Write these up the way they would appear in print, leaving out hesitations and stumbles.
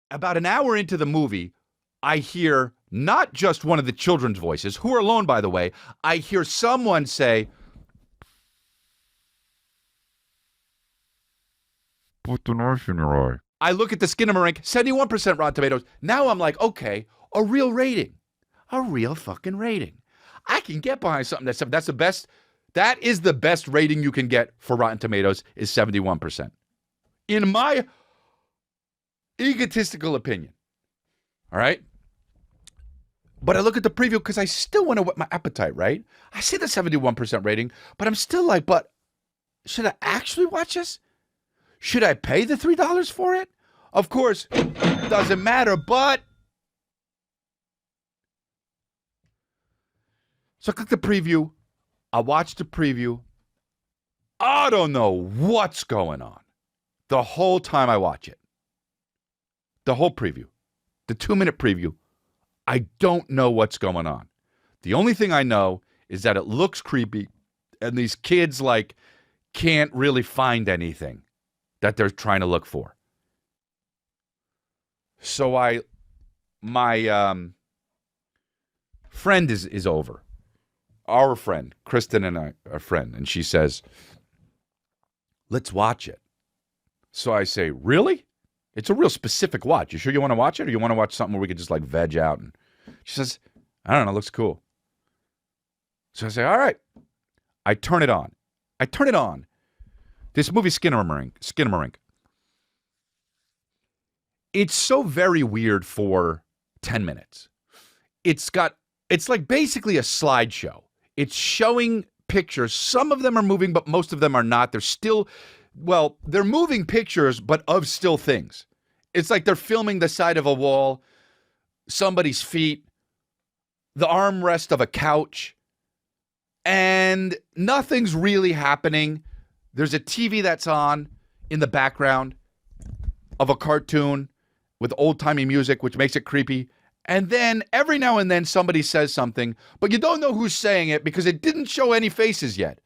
About an hour into the movie, I hear not just one of the children's voices, who are alone, by the way. I hear someone say, "Put the knife in your eye." I look at the Skinamarink, 71% Rotten Tomatoes. Now I'm like, okay, a real rating. A real fucking rating. I can get behind something that's the best. That is the best rating you can get for Rotten Tomatoes is 71%. In my egotistical opinion. All right? But I look at the preview because I still want to whet my appetite, right? I see the 71% rating, but I'm still like, but should I actually watch this? Should I pay the $3 for it? Of course, doesn't matter, but... So I click the preview. I watch the preview. I don't know what's going on the whole time I watch it. The whole preview. The 2-minute preview. I don't know what's going on. The only thing I know is that it looks creepy and these kids, like, can't really find anything that they're trying to look for. So my friend is over. Our friend, Kristen and I, a friend, and she says, let's watch it. So I say, really? It's a real specific watch. You sure you want to watch it, or you want to watch something where we could just like veg out? And she says, I don't know, it looks cool. So I say, all right. I turn it on. This movie, Skinamarink. It's so very weird for 10 minutes. It's like basically a slideshow. It's showing pictures. Some of them are moving, but most of them are not. They're moving pictures, but of still things. It's like they're filming the side of a wall, somebody's feet, the armrest of a couch, and nothing's really happening. There's a TV that's on in the background of a cartoon with old-timey music, which makes it creepy. And then every now and then somebody says something, but you don't know who's saying it because it didn't show any faces yet.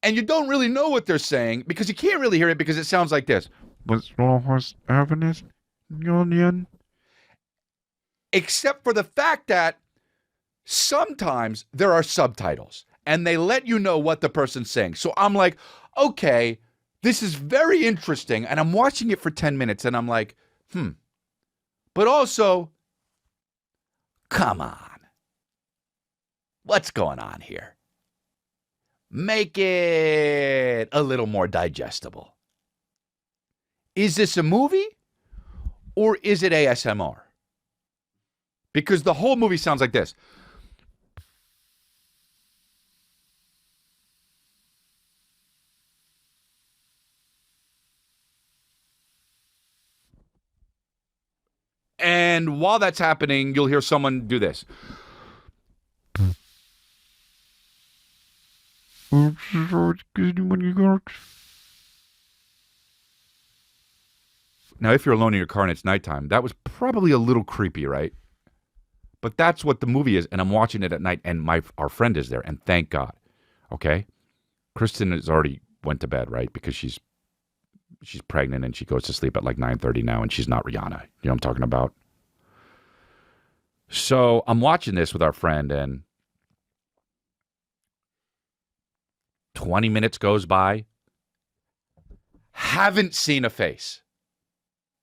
And you don't really know what they're saying because you can't really hear it because it sounds like this. Except for the fact that sometimes there are subtitles and they let you know what the person's saying. So I'm like, okay, this is very interesting. And I'm watching it for 10 minutes and I'm like, But also, come on. What's going on here? Make it a little more digestible. Is this a movie or is it ASMR? Because the whole movie sounds like this. And while that's happening, you'll hear someone do this. Now, if you're alone in your car and it's nighttime, that was probably a little creepy, right? But that's what the movie is, and I'm watching it at night, and our friend is there, and thank God. Okay? Kristen has already went to bed, right? Because she's pregnant and she goes to sleep at like 9:30 now, and she's not Rihanna. You know what I'm talking about? So I'm watching this with our friend, and 20 minutes goes by. Haven't seen a face.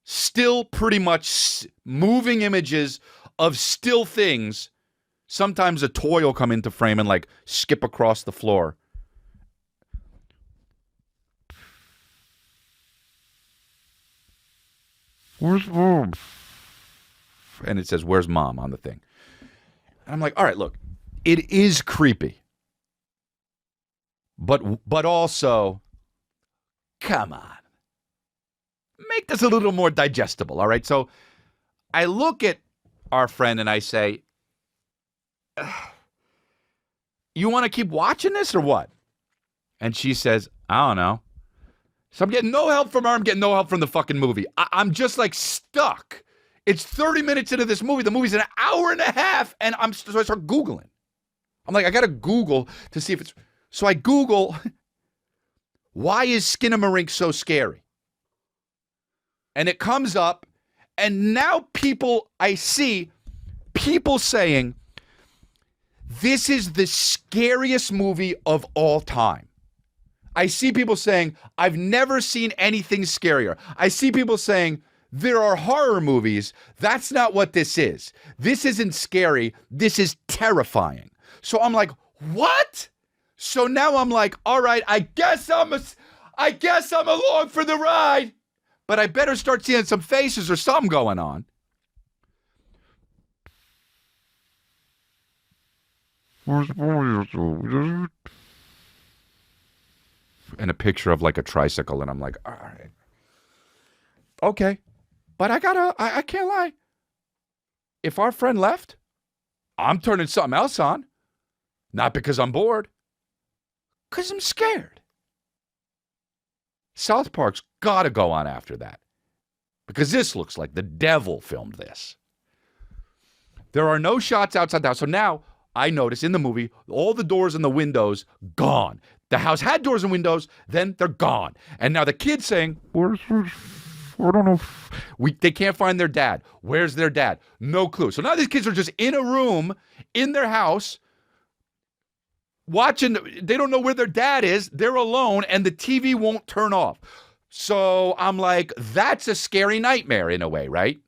Still pretty much moving images of still things. Sometimes a toy will come into frame and like skip across the floor. Where's mom? And it says, where's mom on the thing? And I'm like, all right, look, it is creepy. But also, come on. Make this a little more digestible, all right? So I look at our friend and I say, you want to keep watching this or what? And she says, I don't know. So I'm getting no help from her. I'm getting no help from the fucking movie. I'm just like stuck. It's 30 minutes into this movie. The movie's an hour and a half, and so I start Googling. I'm like, I got to Google to see if it's... So I Google, why is Skinamarink so scary? And it comes up, And now I see people saying, this is the scariest movie of all time. I see people saying, I've never seen anything scarier. I see people saying, there are horror movies. That's not what this is. This isn't scary. This is terrifying. So I'm like, what? So now I'm like, all right, I guess I'm along for the ride. But I better start seeing some faces or something going on. And a picture of like a tricycle, and I'm like, all right. Okay. But I can't lie. If our friend left, I'm turning something else on. Not because I'm bored. Because I'm scared. South Park's got to go on after that. Because this looks like the devil filmed this. There are no shots outside the house. So now I notice in the movie, all the doors and the windows gone. The house had doors and windows, then they're gone. And now the kid's saying, I don't know. They can't find their dad. Where's their dad? No clue. So now these kids are just in a room in their house watching. They don't know where their dad is. They're alone, and the TV won't turn off. So I'm like, that's a scary nightmare in a way, right?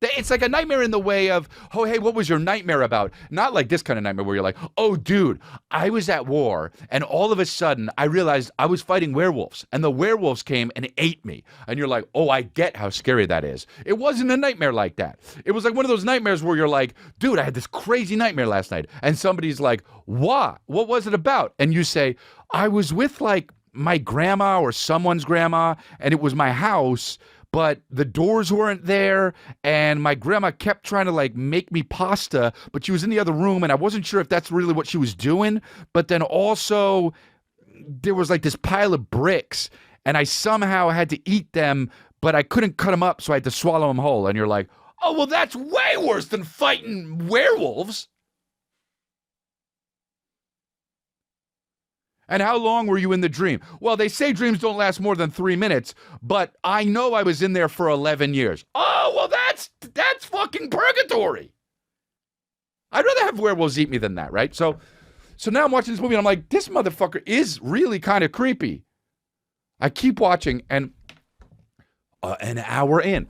It's like a nightmare in the way of, oh, hey, what was your nightmare about? Not like this kind of nightmare where you're like, oh, dude, I was at war, and all of a sudden I realized I was fighting werewolves, and the werewolves came and ate me. And you're like, oh, I get how scary that is. It wasn't a nightmare like that. It was like one of those nightmares where you're like, dude, I had this crazy nightmare last night. And somebody's like, what? What was it about? And you say, I was with like my grandma or someone's grandma, and it was my house, but the doors weren't there, and my grandma kept trying to like make me pasta, but she was in the other room, and I wasn't sure if that's really what she was doing. But then also there was like this pile of bricks, and I somehow had to eat them, but I couldn't cut them up, so I had to swallow them whole. And you're like, oh, well, that's way worse than fighting werewolves. And how long were you in the dream? Well, they say dreams don't last more than 3 minutes, but I know I was in there for 11 years. Oh, well, that's fucking purgatory. I'd rather have werewolves eat me than that, right? So now I'm watching this movie, and I'm like, this motherfucker is really kind of creepy. I keep watching, and an hour in,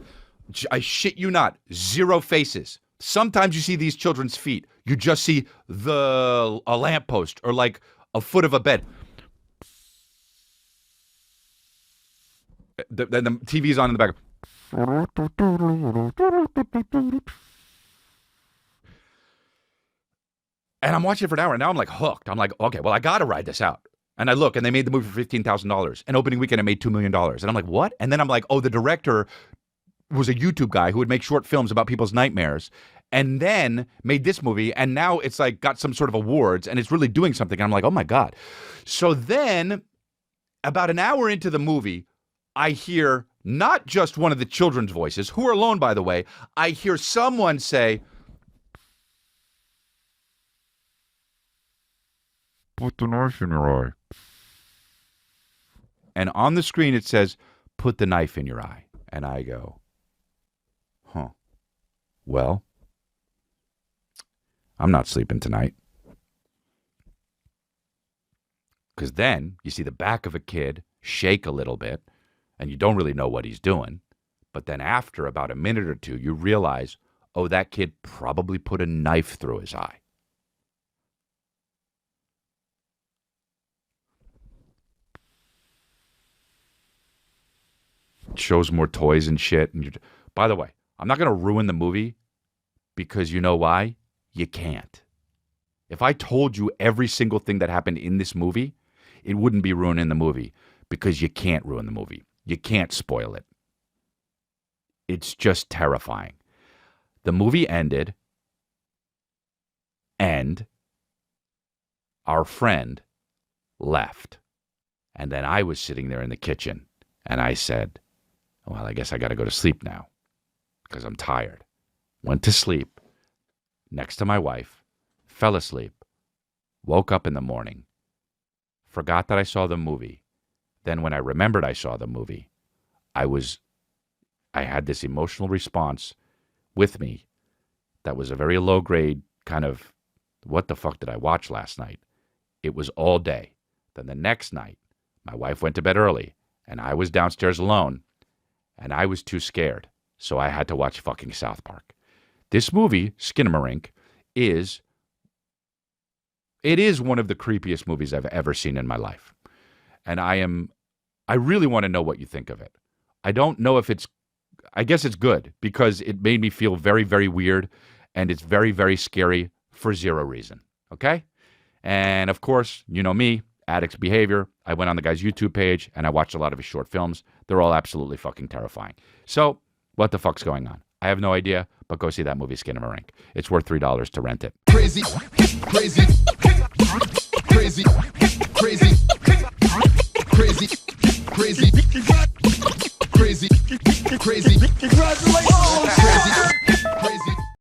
I shit you not, 0 faces. Sometimes you see these children's feet. You just see a lamppost or like a foot of a bed. Then the TV's on in the back. And I'm watching it for an hour, and now I'm like hooked. I'm like, okay, well, I got to ride this out. And I look, and they made the movie for $15,000. And opening weekend, it made $2 million. And I'm like, what? And then I'm like, oh, the director was a YouTube guy who would make short films about people's nightmares, and then made this movie, and now it's like got some sort of awards, and it's really doing something. And I'm like, oh my God. So then, about an hour into the movie, I hear not just one of the children's voices, who are alone, by the way. I hear someone say, put the knife in your eye. and on the screen it says, put the knife in your eye. And I go, huh. Well, I'm not sleeping tonight. Because then you see the back of a kid shake a little bit, and you don't really know what he's doing. But then after about a minute or two, you realize, oh, that kid probably put a knife through his eye. It shows more toys and shit. And by the way, I'm not going to ruin the movie, because you know why? You can't. If I told you every single thing that happened in this movie, it wouldn't be ruining the movie, because you can't ruin the movie. You can't spoil it. It's just terrifying. The movie ended, and our friend left. And then I was sitting there in the kitchen, and I said, well, I guess I got to go to sleep now, because I'm tired. Went to sleep next to my wife, fell asleep, woke up in the morning, forgot that I saw the movie. Then when I remembered I saw the movie, I I had this emotional response with me that was a very low grade kind of, what the fuck did I watch last night? It was all day. Then the next night, my wife went to bed early, and I was downstairs alone, and I was too scared, so I had to watch fucking South Park. This movie, Skinamarink, it is one of the creepiest movies I've ever seen in my life. And I really want to know what you think of it. I don't know if I guess it's good because it made me feel very, very weird, and it's very, very scary for zero reason. Okay? And of course, you know me, Addict's Behavior. I went on the guy's YouTube page and I watched a lot of his short films. They're all absolutely fucking terrifying. So, what the fuck's going on? I have no idea, but go see that movie, Skinamarink. It's worth $3 to rent it. Crazy, crazy, crazy, crazy, crazy, crazy, crazy, crazy. Congratulations.